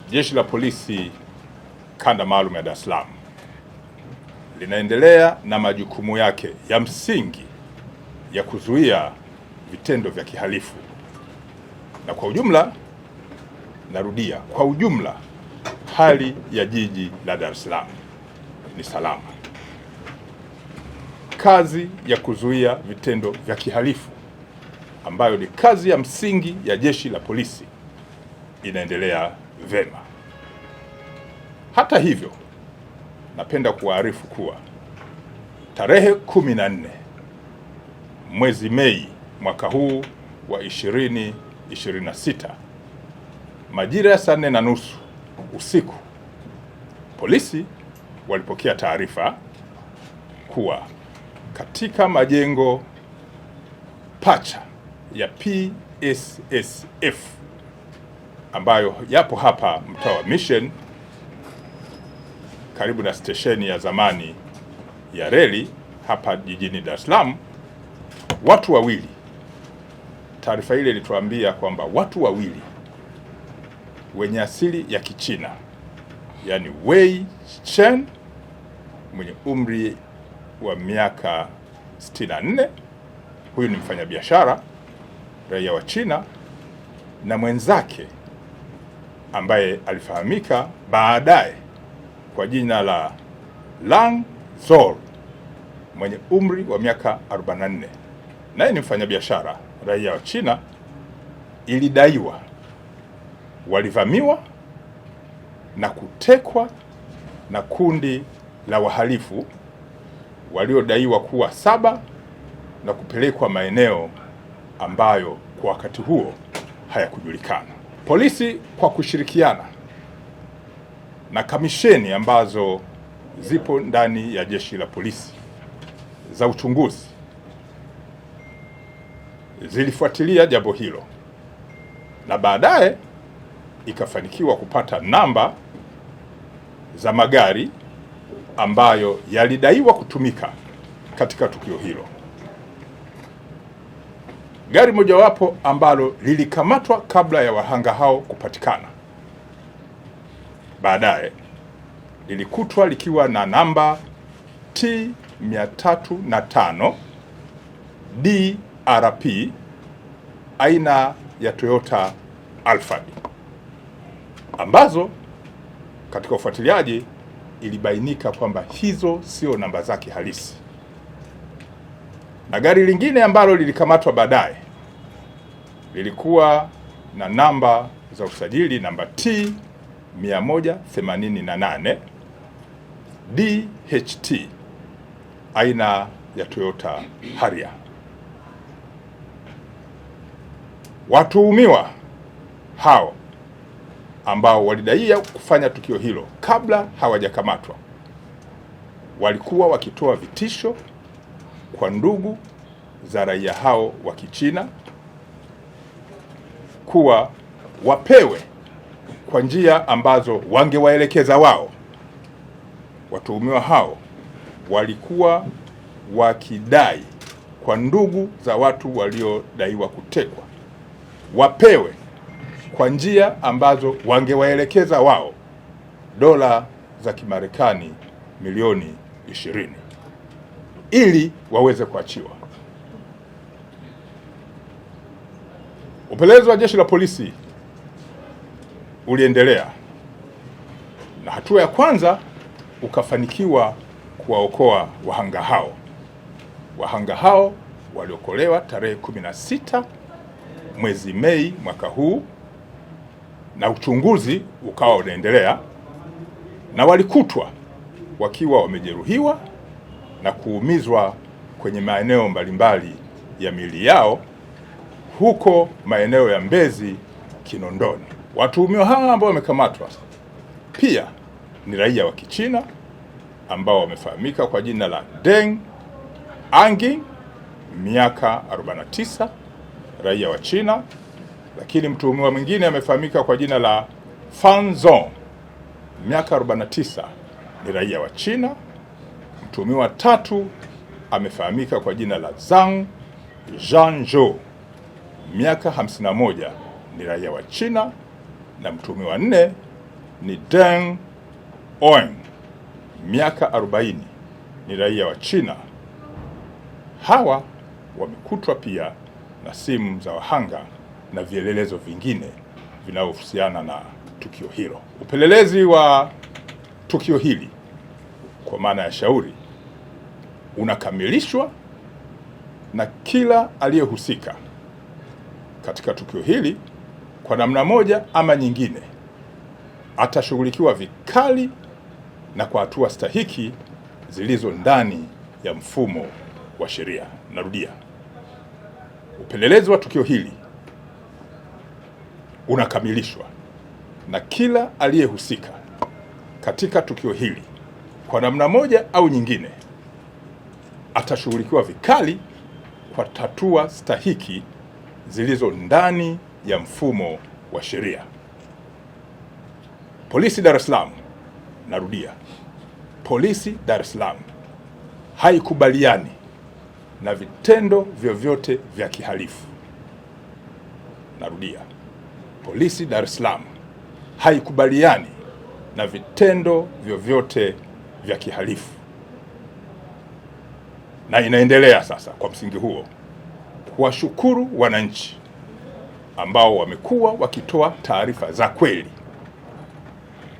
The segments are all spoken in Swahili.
Jeshi la Polisi Kanda Maalum ya Dar es Salaam linaendelea na majukumu yake ya msingi ya kuzuia vitendo vya kihalifu, na kwa ujumla, narudia, kwa ujumla hali ya jiji la Dar es Salaam ni salama. Kazi ya kuzuia vitendo vya kihalifu ambayo ni kazi ya msingi ya Jeshi la Polisi inaendelea vema. Hata hivyo, napenda kuwaarifu kuwa tarehe 14 mwezi Mei mwaka huu wa 2026 majira ya saa 4:30 usiku, polisi walipokea taarifa kuwa katika majengo pacha ya PSSF ambayo yapo hapa mtaa wa Mission karibu na stesheni ya zamani ya reli hapa jijini Dar es Salaam, watu wawili, taarifa ile ilituambia kwamba watu wawili wenye asili ya Kichina, yani Wei Chen mwenye umri wa miaka 64, huyu ni mfanyabiashara raia wa China, na mwenzake ambaye alifahamika baadaye kwa jina la Lang Zhou mwenye umri wa miaka 44, naye ni mfanyabiashara raia wa China, ilidaiwa walivamiwa na kutekwa na kundi la wahalifu waliodaiwa kuwa 7 na kupelekwa maeneo ambayo kwa wakati huo hayakujulikana. Polisi kwa kushirikiana na kamisheni ambazo zipo ndani ya Jeshi la Polisi za uchunguzi zilifuatilia jambo hilo, na baadaye ikafanikiwa kupata namba za magari ambayo yalidaiwa kutumika katika tukio hilo. Gari mojawapo ambalo lilikamatwa kabla ya wahanga hao kupatikana, baadaye lilikutwa likiwa na namba T305 DRP aina ya Toyota Alphard, ambazo katika ufuatiliaji ilibainika kwamba hizo sio namba zake halisi. Na gari lingine ambalo lilikamatwa baadaye lilikuwa na namba za usajili namba T188 DHT aina ya Toyota Harrier. Watuhumiwa hao ambao walidaiwa kufanya tukio hilo kabla hawajakamatwa walikuwa wakitoa vitisho kwa ndugu za raia hao wa Kichina kuwa wapewe kwa njia ambazo wangewaelekeza wao. Watuhumiwa hao walikuwa wakidai kwa ndugu za watu waliodaiwa kutekwa wapewe kwa njia ambazo wangewaelekeza wao dola za Kimarekani milioni 20 ili waweze kuachiwa. Upelelezi wa Jeshi la Polisi uliendelea na hatua ya kwanza ukafanikiwa kuwaokoa wahanga hao. Wahanga hao waliokolewa tarehe 16 mwezi Mei mwaka huu, na uchunguzi ukawa unaendelea, na walikutwa wakiwa wamejeruhiwa na kuumizwa kwenye maeneo mbalimbali ya miili yao huko maeneo ya Mbezi, Kinondoni. Watuhumiwa hawa ambao wamekamatwa pia ni raia wa Kichina ambao wamefahamika kwa jina la Deng Angi, miaka 49, raia wa China, lakini mtuhumiwa mwingine amefahamika kwa jina la Fan Zong, miaka 49, ni raia wa China. Mtuhumiwa tatu amefahamika kwa jina la Zhang Zhangzhou, miaka 51, ni raia wa China, na mtuhumiwa 4 ni Deng Oeng, miaka 40, ni raia wa China. Hawa wamekutwa pia na simu za wahanga na vielelezo vingine vinavyohusiana na tukio hilo. Upelelezi wa tukio hili kwa maana ya shauri unakamilishwa na kila aliyehusika katika tukio hili kwa namna moja ama nyingine atashughulikiwa vikali na kwa hatua stahiki zilizo ndani ya mfumo wa sheria. Narudia, upelelezi wa tukio hili unakamilishwa na kila aliyehusika katika tukio hili kwa namna moja au nyingine atashughulikiwa vikali kwa hatua stahiki zilizo ndani ya mfumo wa sheria. Polisi Dar es Salaam, narudia, Polisi Dar es Salaam haikubaliani na vitendo vyovyote vya kihalifu. Narudia, Polisi Dar es Salaam haikubaliani na vitendo vyovyote vya kihalifu, na inaendelea sasa kwa msingi huo kuwashukuru wananchi ambao wamekuwa wakitoa taarifa za kweli,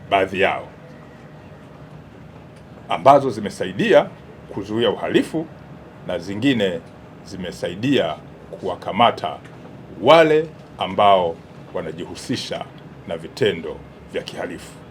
baadhi yao ambazo zimesaidia kuzuia uhalifu na zingine zimesaidia kuwakamata wale ambao wanajihusisha na vitendo vya kihalifu.